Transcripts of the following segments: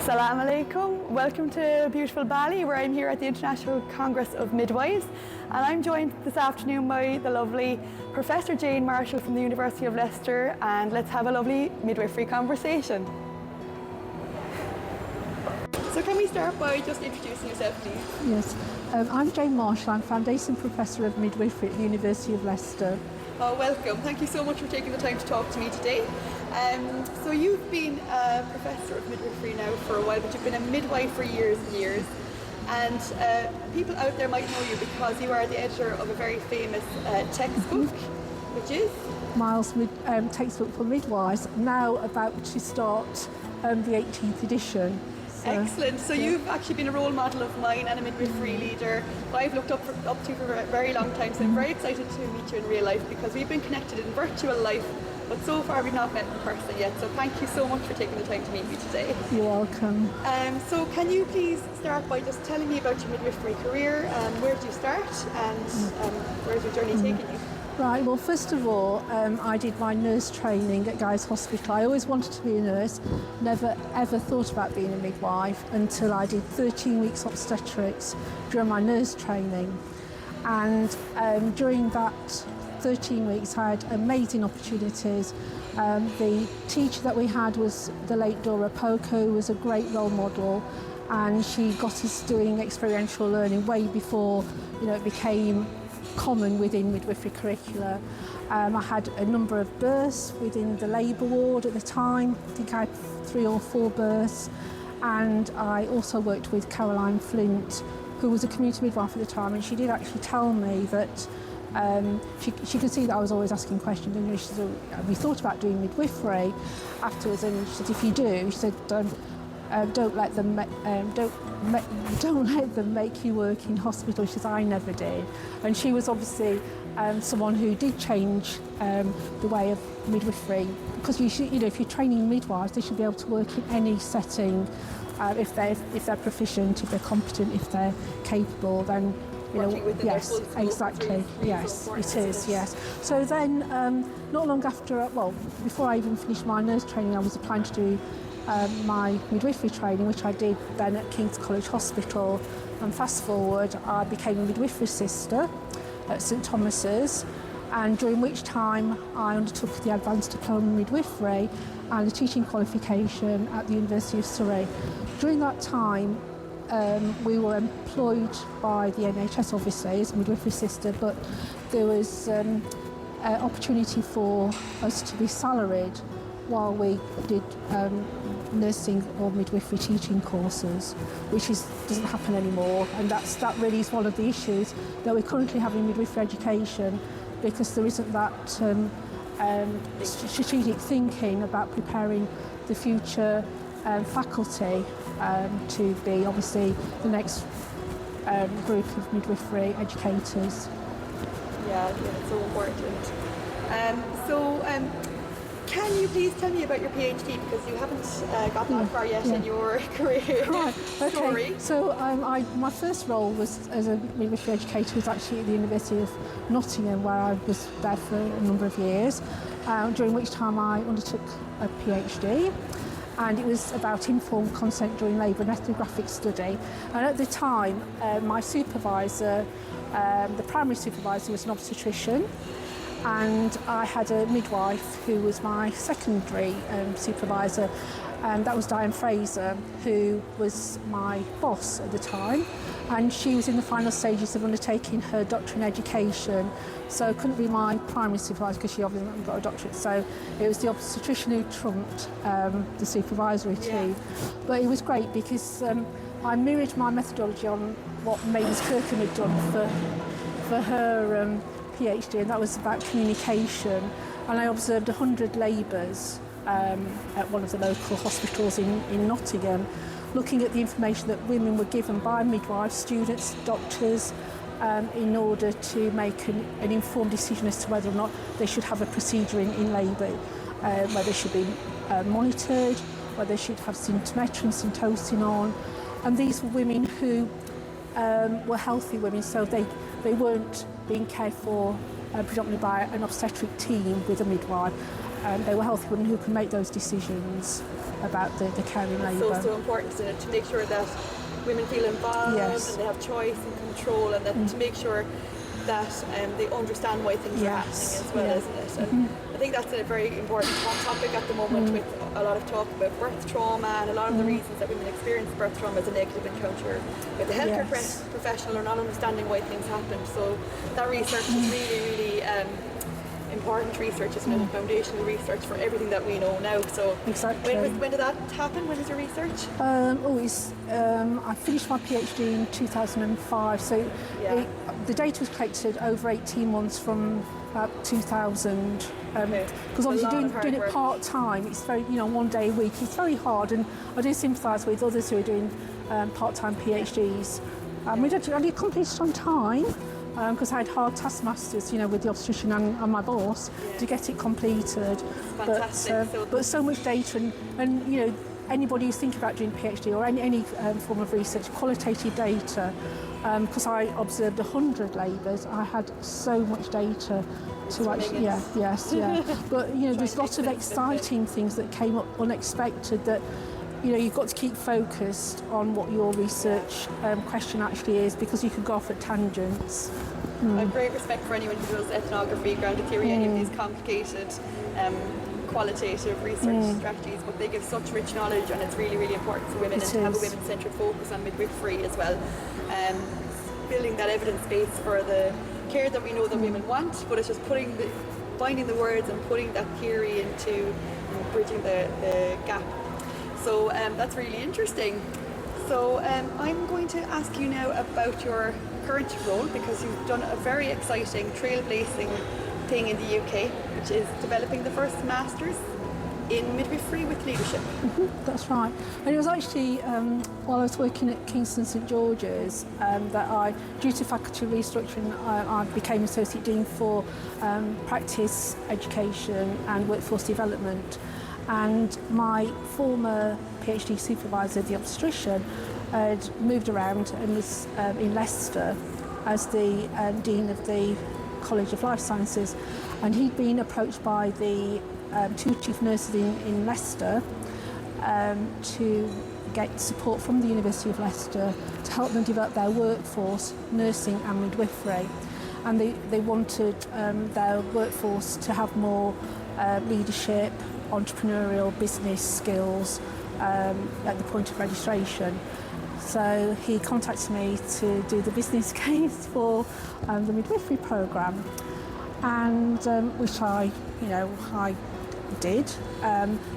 Assalamu alaikum. Welcome to beautiful Bali, where I'm here at the International Congress of Midwives, and I'm joined this afternoon by the lovely Professor Jayne Marshall from the University of Leicester, and let's have a lovely midwifery conversation. So can we start by just introducing yourself, please? Yes, I'm Jayne Marshall. I'm Foundation Professor of Midwifery at the University of Leicester. Oh, welcome. Thank you so much for taking the time to talk to me today. So you've been a Professor of Midwifery now for a while, but you've been a midwife for years and years. And people out there might know you because you are the editor of a very famous textbook, which is? Miles' textbook for midwives, now about to start the 18th edition. So, excellent. So yeah. You've actually been a role model of mine and a midwifery leader who I've looked up to for a very long time, so I'm very excited to meet you in real life because we've been connected in virtual life, but so far we've not met in person yet. So thank you so much for taking the time to meet me today. You're welcome. So can you please start by just telling me about your midwifery career? Where did you start and where's your journey taken you? Right, well, first of all, I did my nurse training at Guy's Hospital. I always wanted to be a nurse, never ever thought about being a midwife until I did 13 weeks obstetrics during my nurse training. And during that 13 weeks, I had amazing opportunities. The teacher that we had was the late Dora Poco, who was a great role model, and she got us doing experiential learning way before, it became common within midwifery curricula. I had a number of births within the labour ward at the time. I think I had 3 or 4 births, and I also worked with Caroline Flint, who was a community midwife at the time, and she did actually tell me that she could see that I was always asking questions, and she said, "Have you thought about doing midwifery?" Afterwards, and she said, "If you do," she said, don't let them make you work in hospital." She says, "I never did." And she was obviously someone who did change the way of midwifery, because if you're training midwives, they should be able to work in any setting if they're proficient, if they're competent, if they're capable. Then yes, exactly, yes, it is, yes. So then, not long after, before I even finished my nurse training, I was applying to do my midwifery training, which I did then at King's College Hospital, and fast forward, I became a midwifery sister at St Thomas's, and during which time I undertook the Advanced Diploma in Midwifery and the teaching qualification at the University of Surrey. During that time, we were employed by the NHS, obviously, as a midwifery sister, but there was an opportunity for us to be salaried while we did nursing or midwifery teaching courses, which doesn't happen anymore, and that really is one of the issues that we currently have in midwifery education, because there isn't that strategic thinking about preparing the future faculty to be obviously the next group of midwifery educators. Yeah, it's so important. Can you please tell me about your PhD, because you haven't got that far yet in your career story. Okay. So my first role was as a midwifery educator was actually at the University of Nottingham, where I was there for a number of years, during which time I undertook a PhD, and it was about informed consent during labour and ethnographic study. And at the time, my supervisor, the primary supervisor, was an obstetrician, and I had a midwife who was my secondary supervisor, and that was Diane Fraser, who was my boss at the time, and she was in the final stages of undertaking her doctorate in education, so couldn't be my primary supervisor because she obviously hadn't got a doctorate, so it was the obstetrician who trumped the supervisory team. But it was great because I mirrored my methodology on what Maeve Kirkham had done for her PhD, and that was about communication, and I observed 100 labours at one of the local hospitals in Nottingham, looking at the information that women were given by midwives, students, doctors, in order to make an informed decision as to whether or not they should have a procedure in labour, whether they should be monitored, whether they should have symptometry and syntocin on. And these were women who were healthy women, so they weren't being cared for predominantly by an obstetric team with a midwife. they were healthy women who can make those decisions about the caring labour. So important to make sure that women feel involved Yes. and they have choice and control, and that to make sure that they understand why things are happening as well, isn't it? And I think that's a very important topic at the moment, with a lot of talk about birth trauma, and a lot of the reasons that women experience birth trauma as a negative encounter with the healthcare professional, or not understanding why things happen. So that research is really important research, isn't it? Foundational research for everything that we know now. So Exactly. when did that happen? When is your research? I finished my PhD in 2005, so the data was collected over 18 months from about 2000. Because obviously doing it part-time, it's very, 1 day a week, it's very hard, and I do sympathise with others who are doing part-time PhDs. We did accomplish it on time, because I had hard taskmasters, with the obstetrician and my boss to get it completed. Fantastic. But so much data, and anybody who's thinking about doing a PhD or any form of research, qualitative data, because I observed 100 labours, I had so much data to actually, But there's lots of exciting things that came up unexpected that. You've got to keep focused on what your research question actually is, because you can go off at tangents. I have great respect for anyone who does ethnography, ground theory, any of these complicated qualitative research strategies, but they give such rich knowledge, and it's really important for women, and to have a women-centred focus on midwifery as well. Building that evidence base for the care that we know that women want, but it's just finding the words and putting that theory into bridging the gap. So that's really interesting. So I'm going to ask you now about your current role, because you've done a very exciting, trailblazing thing in the UK, which is developing the first Masters in Midwifery with Leadership. That's right. And it was actually while I was working at Kingston St George's that due to faculty restructuring, I became Associate Dean for Practice, Education and Workforce Development. And my former PhD supervisor, the obstetrician, had moved around and was in Leicester as the Dean of the College of Life Sciences. And he'd been approached by the two chief nurses in Leicester to get support from the University of Leicester to help them develop their workforce, nursing and midwifery. And they wanted their workforce to have more leadership, entrepreneurial business skills at the point of registration. So he contacted me to do the business case for the midwifery programme, and which I did.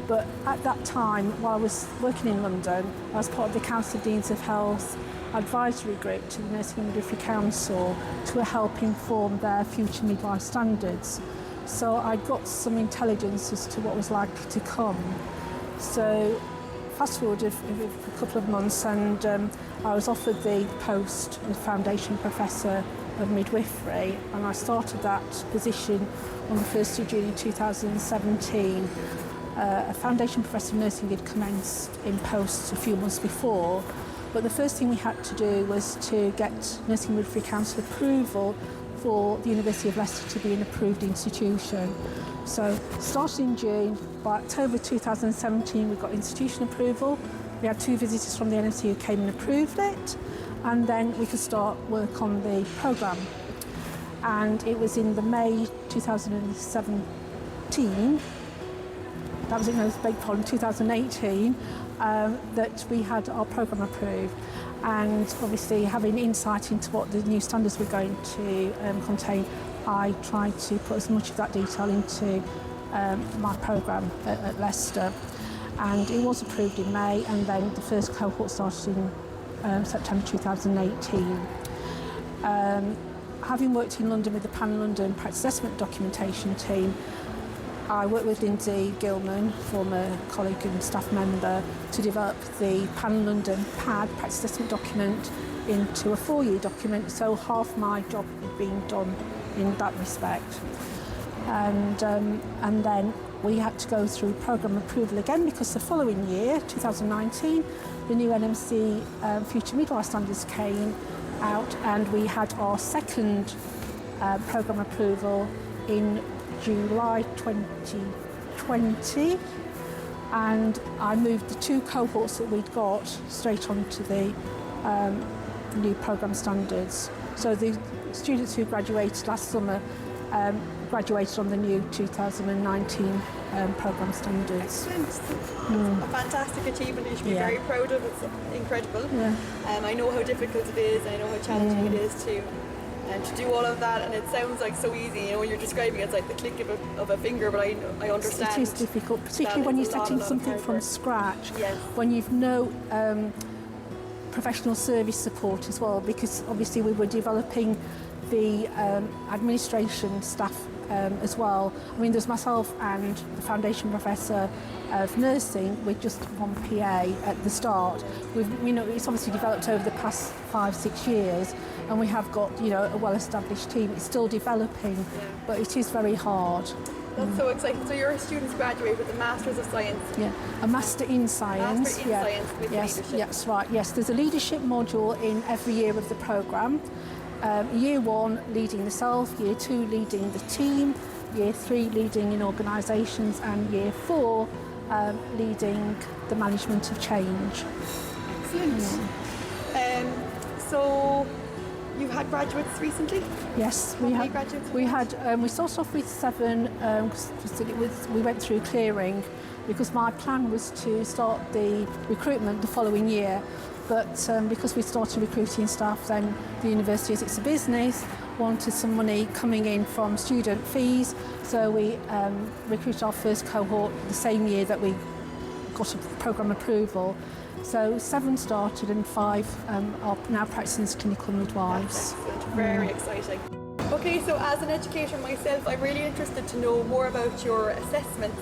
But at that time, while I was working in London, I was part of the Council of Deans of Health advisory group to the Nursing and Midwifery Council to help inform their future midwife standards. So I got some intelligence as to what was likely to come. So fast forward a couple of months, and I was offered the post of Foundation Professor of Midwifery, and I started that position on the 1st of June 2017. A Foundation Professor of Nursing had commenced in post a few months before, but the first thing we had to do was to get Nursing and Midwifery Council approval for the University of Leicester to be an approved institution. So starting in June, by October 2017 we got institution approval. We had 2 visitors from the NMC who came and approved it, and then we could start work on the programme. And it was in the May 2017, that was in, no, beg your pardon, 2018, that we had our programme approved. And obviously, having insight into what the new standards were going to contain, I tried to put as much of that detail into my programme at Leicester. And it was approved in May, and then the first cohort started in September 2018. Having worked in London with the Pan London Practice Assessment Documentation team, I worked with Lindsay Gilman, former colleague and staff member, to develop the Pan London PAD Practice Assessment Document into a 4-year document, so half my job had been done in that respect. And then we had to go through programme approval again, because the following year, 2019, the new NMC Future Midwife Standards came out, and we had our second programme approval in July 2020, 2020, and I moved the 2 cohorts that we'd got straight onto the new programme standards. So the students who graduated last summer graduated on the new 2019 programme standards. Excellent. It's a fantastic achievement. You should be very proud of it. It's incredible. Yeah. I know how difficult it is, and I know how challenging it is to do all of that, and it sounds like so easy. You know, when you're describing it, it's like the click of a finger, but I understand. It is difficult, particularly when you're setting something from scratch, yes. when you've no professional service support as well, because obviously we were developing the administration staff as well. I mean, there's myself and the foundation professor of nursing with just one PA at the start. It's obviously developed over the past 5-6 years, and we have got a well-established team. It's still developing, but it is very hard. That's so exciting. So your students graduate with a Masters of Science. Yeah, a Master in Science. Master in Science with leadership. Yes, right. Yes, there's a leadership module in every year of the programme. Year 1 leading the self, Year 2 leading the team, Year 3 leading in organisations, and Year 4 leading the management of change. Excellent. So you've had graduates recently? Yes, How many graduates? We started off with 7 because we went through clearing, because my plan was to start the recruitment the following year. But because we started recruiting staff, then the university, as it's a business, wanted some money coming in from student fees. So we recruited our first cohort the same year that we got a programme approval. So 7 started and 5 are now practising as clinical midwives. Very exciting. Okay, so as an educator myself, I'm really interested to know more about your assessments,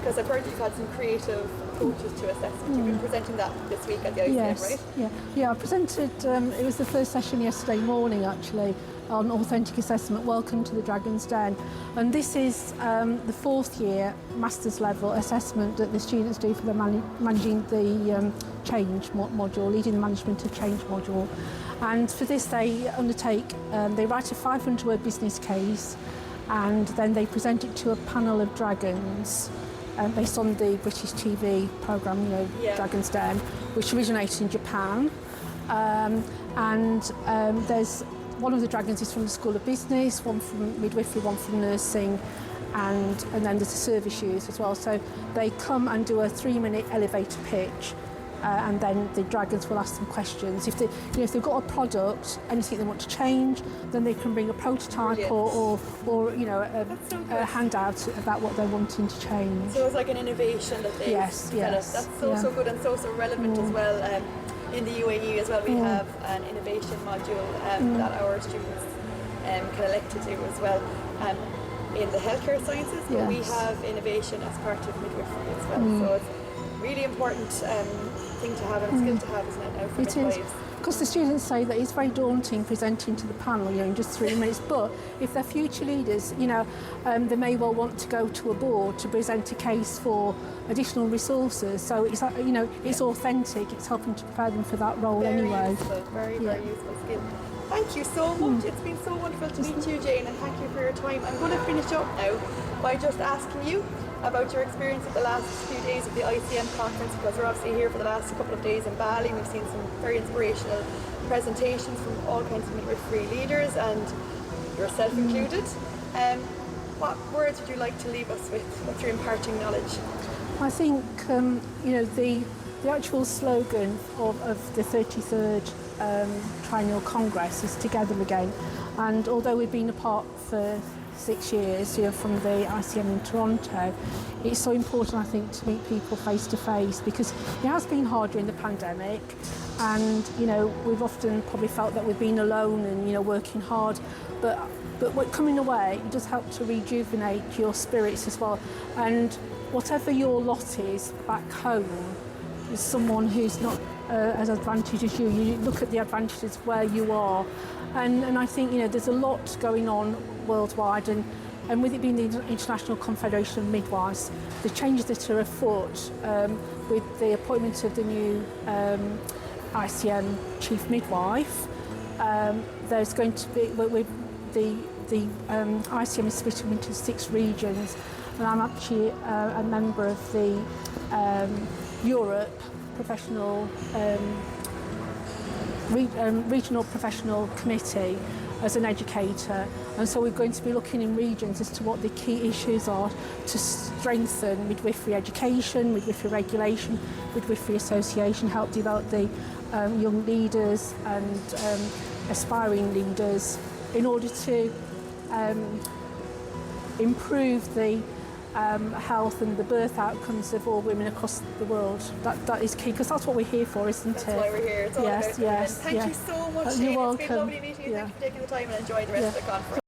because I've heard you've had some creative approaches to assessment. You've been presenting that this week at the ICM, right? Yeah. I presented. It was the first session yesterday morning, actually, on authentic assessment. Welcome to the Dragon's Den, and this is the 4th year master's level assessment that the students do for the managing the change module, leading the management of change module. And for this, they undertake. They write a 500-word business case, and then they present it to a panel of dragons. Based on the British TV programme, Dragon's Den, which originated in Japan. There's one of the dragons is from the School of Business, one from Midwifery, one from nursing, and then there's the service use as well. So they come and do a 3-minute elevator pitch, and then the dragons will ask them questions. If they've got a product, anything they want to change, then they can bring a prototype or a handout about what they're wanting to change. So it's like an innovation that they developed. That's so good and so relevant as well. In the UAE as well, we have an innovation module that our students can elect to do as well. In the healthcare sciences, but we have innovation as part of midwifery as well. So it's a really important thing to have and skill to have, isn't it, now for midwives? It is, because the students say that it's very daunting presenting to the panel, in just 3 minutes. But if they're future leaders, they may well want to go to a board to present a case for additional resources. So it's it's authentic. It's helping to prepare them for that role anyway. Useful, very useful skill. Thank you so much. It's been so wonderful to meet you, Jane, and thank you for your time. I'm going to finish up now by just asking you about your experience of the last few days of the ICM conference, because we're obviously here for the last couple of days in Bali. We've seen some very inspirational presentations from all kinds of midwifery leaders, and yourself included. What words would you like to leave us with? What's your imparting knowledge? I think the actual slogan of the 33rd Triennial Congress is Together Again, and although we've been apart for 6 years from the ICM in Toronto, it's so important, I think, to meet people face to face, because it has been hard during the pandemic, and we've often probably felt that we've been alone and working hard, but coming away, it does help to rejuvenate your spirits as well. And whatever your lot is back home, is someone who's not as advantaged as you. You look at the advantages where you are, and I think there's a lot going on worldwide, and with it being the International Confederation of Midwives, the changes that are afoot with the appointment of the new ICM Chief Midwife, there's going to be, with the ICM is split into 6 regions, and I'm actually a member of the Europe Professional Regional Professional Committee as an educator, and so we're going to be looking in regions as to what the key issues are to strengthen midwifery education, midwifery regulation, midwifery association, help develop the young leaders and aspiring leaders in order to improve the health and the birth outcomes of all women across the world. That is key, because that's what we're here for, isn't it? That's why we're here. It's all about women. Thank you so much, Jayne. You're welcome. It's been lovely meeting you. Thank you for taking the time, and enjoy the rest of the conference.